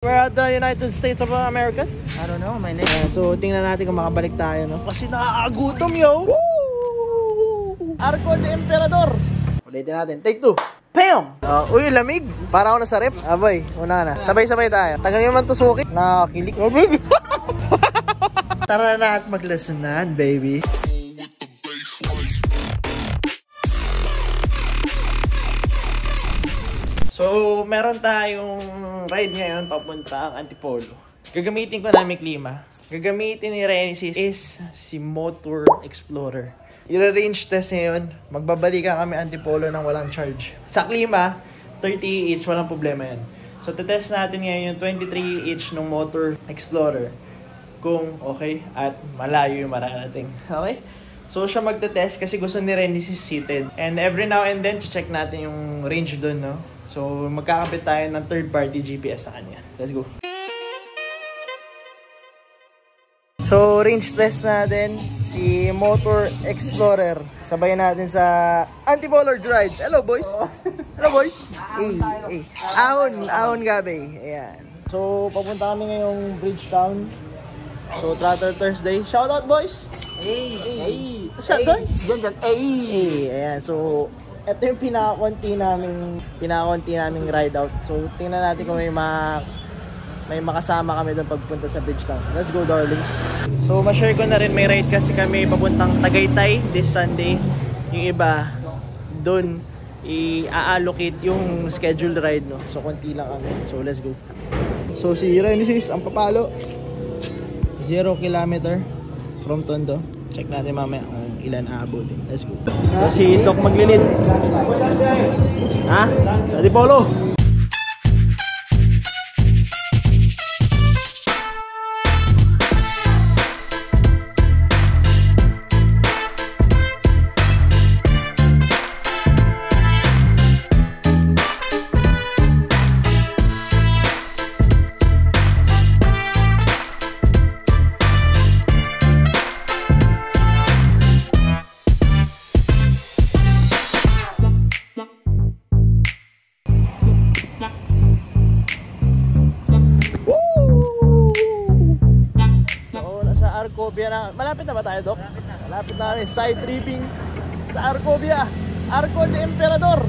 We're at the United States of Americas. I don't know, my name. So, tingnan natin kung makabalik tayo, no? Kasi nakakagutom, yo! Woo! Arco de Emperador! Ulitin natin. Take 2. Pam! Uy, lamig. Para ako nasa rep. Abay, una na. Sabay-sabay tayo. Tagal naman to suki. Nakakilik. Tara na at maglasunan, baby. So, meron tayong ride ngayon papuntang Antipolo. Gagamitin ko namin klima. Gagamitin ni Renesis is si Motor Explorer. I-range test ngayon. Magbabalikan kami Antipolo nang walang charge. Sa klima, 30 each, walang problema yan. So, test natin ngayon yung 23 each ng Motor Explorer. Kung okay at malayo yung mararating. Okay? So, siya magte-test kasi gusto ni Renesis seated. And every now and then, check natin yung range dun, no? So, magkakabit tayo ng third-party GPS sa kanya. Let's go. So, range test natin si Motor Explorer. Sabayan natin sa Antipolo's ride. Hello, boys. Hello, boys. Hey. Ahon gabi. Ayan. So, papunta kami ngayong Bridgetown. So, Trotter Thursday. Shoutout, boys. Hey. Saan doon? Diyan. Hey. Ayan. So, ito yung pinaka-konti naming ride out. So, tingnan natin kung may makasama kami doon pagpunta sa Bridgetown. Let's go, darlings. So, ma-share ko na rin, may ride kasi kami papuntang Tagaytay this Sunday. Yung iba, doon i-allocate yung scheduled ride, no? So, konti lang kami. So, let's go. So, si Renesis ang papalo. 0 kilometer from Tondo. Check natin mamaya kung ilan aabutin. Let's go. So, si Sok maglilid. Ha? Sa Antipolo. Arcovia na. Malapit na ba tayo, Dok? Malapit na rin. Side tripping sa Arcovia. Arco de Emperador.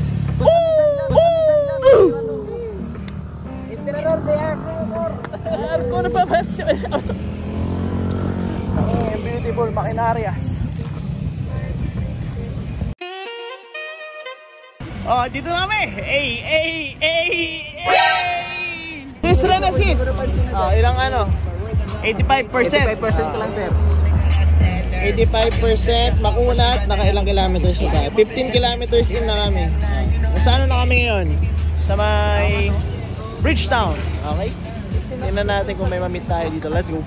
Emperador de Arco. Arco na ba? Beautiful Maquinarias. Oh, dito na kami. This Renesis. Oh, ilang ano? 85%. 85% ko lang, sir. 85% makunat, nakailang kilometers na tayo. 15 kilometers in na kami. Saan na kami ngayon? Sa may Bridgetown. Okay? Tingnan natin kung may mamit tayo dito. Let's go.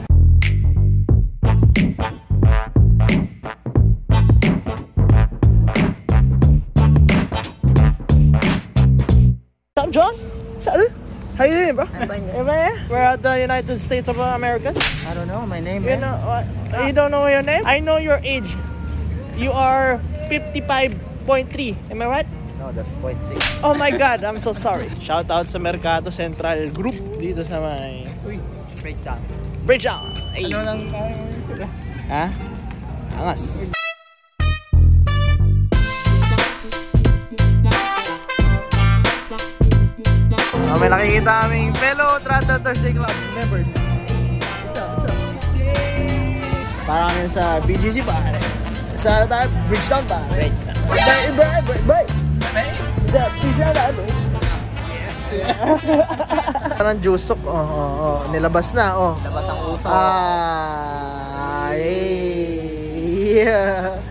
What's up, John? Saan? How you doing, bro? I'm fine. We're at the United States of Americas. I don't know, my name. You know, you don't know your name? I know your age. You are 55.3. Am I right? No, that's 0.6. Oh my God, I'm so sorry. Shout out sa Mercado Central Group dito sa may... Uy, Bridgetown. Ay. Ano lang sila? Ha? Angas. May nakikita aming fellow Trotter Thursday Club members. What's up? Parang kami sa BGC pa. Sa tayo, Bridgetown pa. Bye! Isa na, boy. Parang jusok. Nilabas na, oh. Nilabas ang uso. Yeah.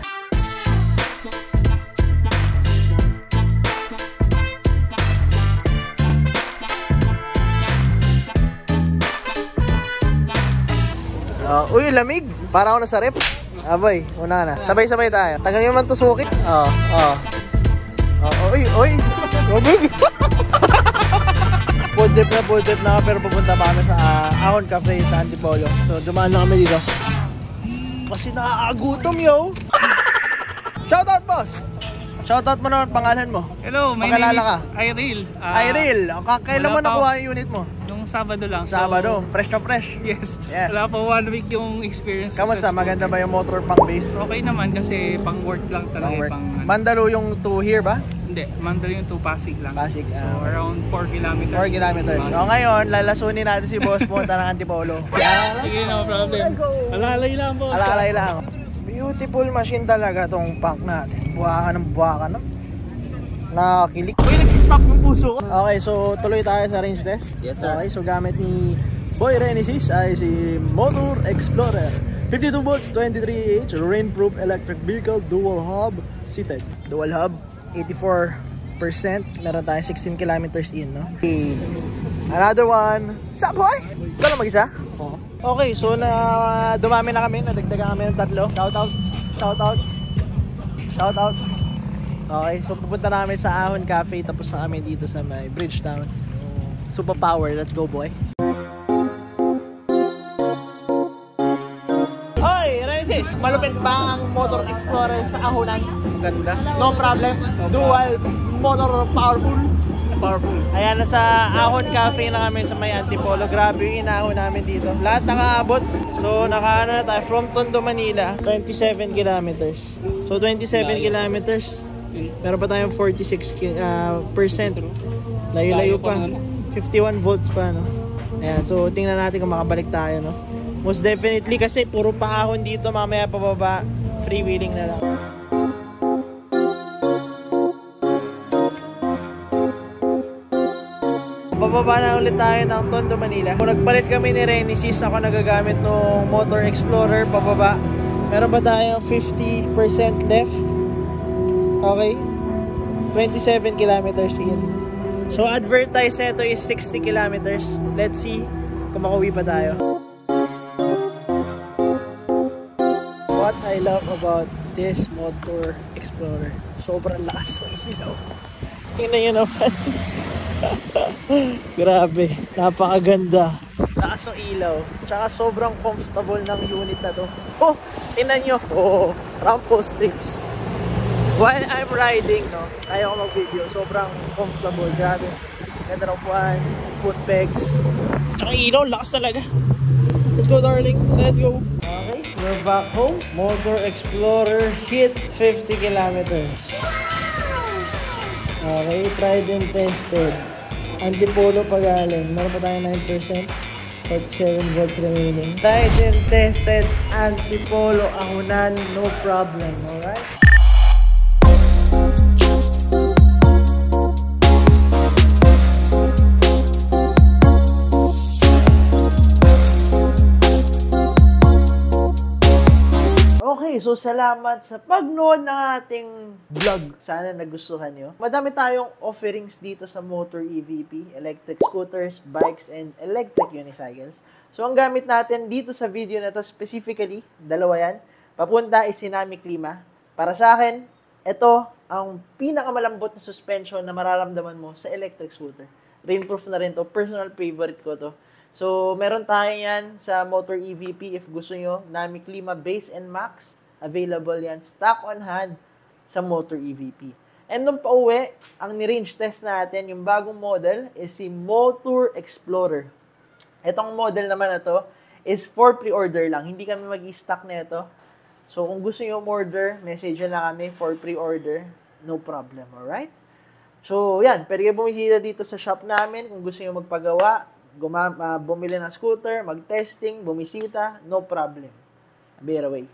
Uy, lamig. Para ako nasa rep. Abay, una na. Sabay-sabay tayo. Tagal naman to suki. Uy. Lamig. Food trip na pero pupunta pa kami sa Ahon Cafe sa Antipolo. So, dumaan na kami dito. Kasi nakakagutom, yo. Shoutout, boss. Shoutout mo naman pangalan mo. Hello, my Pakilala name is ka. Iril. Iril, kailan mo nakuha yung unit mo? Nung Sabado lang. So, Sabado, fresh na fresh. yes. Yes. Wala pa 1 week yung experience ko Kamusta? sa school. Maganda ba yung motor pang base? Okay naman kasi pang work lang talaga. Pang work. Pang, Mandalo yung to here ba? hindi, Mandalo yung to Pasig lang. Pasig. So around 4 kilometers. 4 kilometers. So ngayon, lalasunin natin si boss punta ng Antipolo. Sige, no problem. Alalay lang po. Alalay lang. Beautiful machine talaga tong punk natin. Buwakan ng buwakan, no? Nakakilik. Uy, nag-stop yung puso ko. Okay, so tuloy tayo sa range test. Yes, sir. Okay, so gamit ni Boy Renesis ay si Motor Explorer. 52 volts, 23Ah, rainproof electric vehicle, dual hub, seated. Dual hub, 84%. Meron tayong 16 kilometers in, no? Okay. Another one. Sa boy? Ikaw lang mag-isa? Oo. Okay, so dumami na kami, nadagdagan kami ng 3. Shoutouts. Okay, so pupunta namin sa Ahon Cafe, tapos na kami dito sa may Bridgetown. Super Power, let's go boy. Hoy, Renesis, malupit ba ang Motor Explorer sa Ahonan? Maganda. No problem, dual motor powerful. Ayan, nasa Ahon Cafe na kami sa may Antipolo. Grabe yung inahon namin dito. Lahat nakaabot. So, nakaano na tayo from Tondo, Manila. 27 kilometers. So, 27 kilometers. Meron pa tayong 46%. Layo-layo pa. 51 volts pa, no? Ayan, so tingnan natin kung makabalik tayo, no? Most definitely kasi puro paahon dito. Mamaya pababa. Freewheeling na lang. Bababa na ulit tayo ng Tondo, Manila. Kung nagpalit kami ni Renesis, ako nagagamit ng Motor Explorer pababa. Meron ba tayong 50% left? Okay. 27 kilometers in. So, advertise nito is 60 kilometers. Let's see kung makauwi pa tayo. What I love about this Motor Explorer, sobrang lakas ng ilaw. Tingnan nyo naman. Grabe, napakaganda. Lakas ng ilaw. Tsaka sobrang comfortable ng unit na to. Oh, tingnan nyo. Oh, rumple strips. While I'm riding, no, kaya ko mag-video. Sobrang comfortable. Grabe. Ganda ng upuan, foot pegs. Tsaka ilaw, lakas talaga. Let's go, darling. Let's go. Okay, we're back home. Motor Explorer hit 50 kilometers. Okay, tried and tested. Antipolo pa galing. Meron pa tayo 9%. 47 volts remaining. Tried and tested. Antipolo, Ahonan, no problem. Alright? Okay, so salamat sa pagnood ng ating vlog. Sana nagustuhan nyo. Madami tayong offerings dito sa Motor EVP, electric scooters, bikes, and electric unicycles. So ang gamit natin dito sa video na to specifically, dalawa yan. Papunta is Sinami Klima. Para sa akin, ito ang pinakamalambot na suspension na mararamdaman mo sa electric scooter. Rainproof na rin to. Personal favorite ko to. So, meron tayo yan sa Motor EVP if gusto nyo. Nami Klima Base and Max. Available yan. Stock on hand sa Motor EVP. And nung pauwi, ang ni-range test natin, yung bagong model is si Motor Explorer. Itong model naman na to is for pre-order lang. Hindi kami mag-i-stock na ito. So, kung gusto nyo order, message lang kami for pre-order. No problem, alright? So, yan. Pwede kayo bumisita dito sa shop namin kung gusto nyo magpagawa. Bumili ng scooter, mag-testing, bumisita, no problem. Bear away.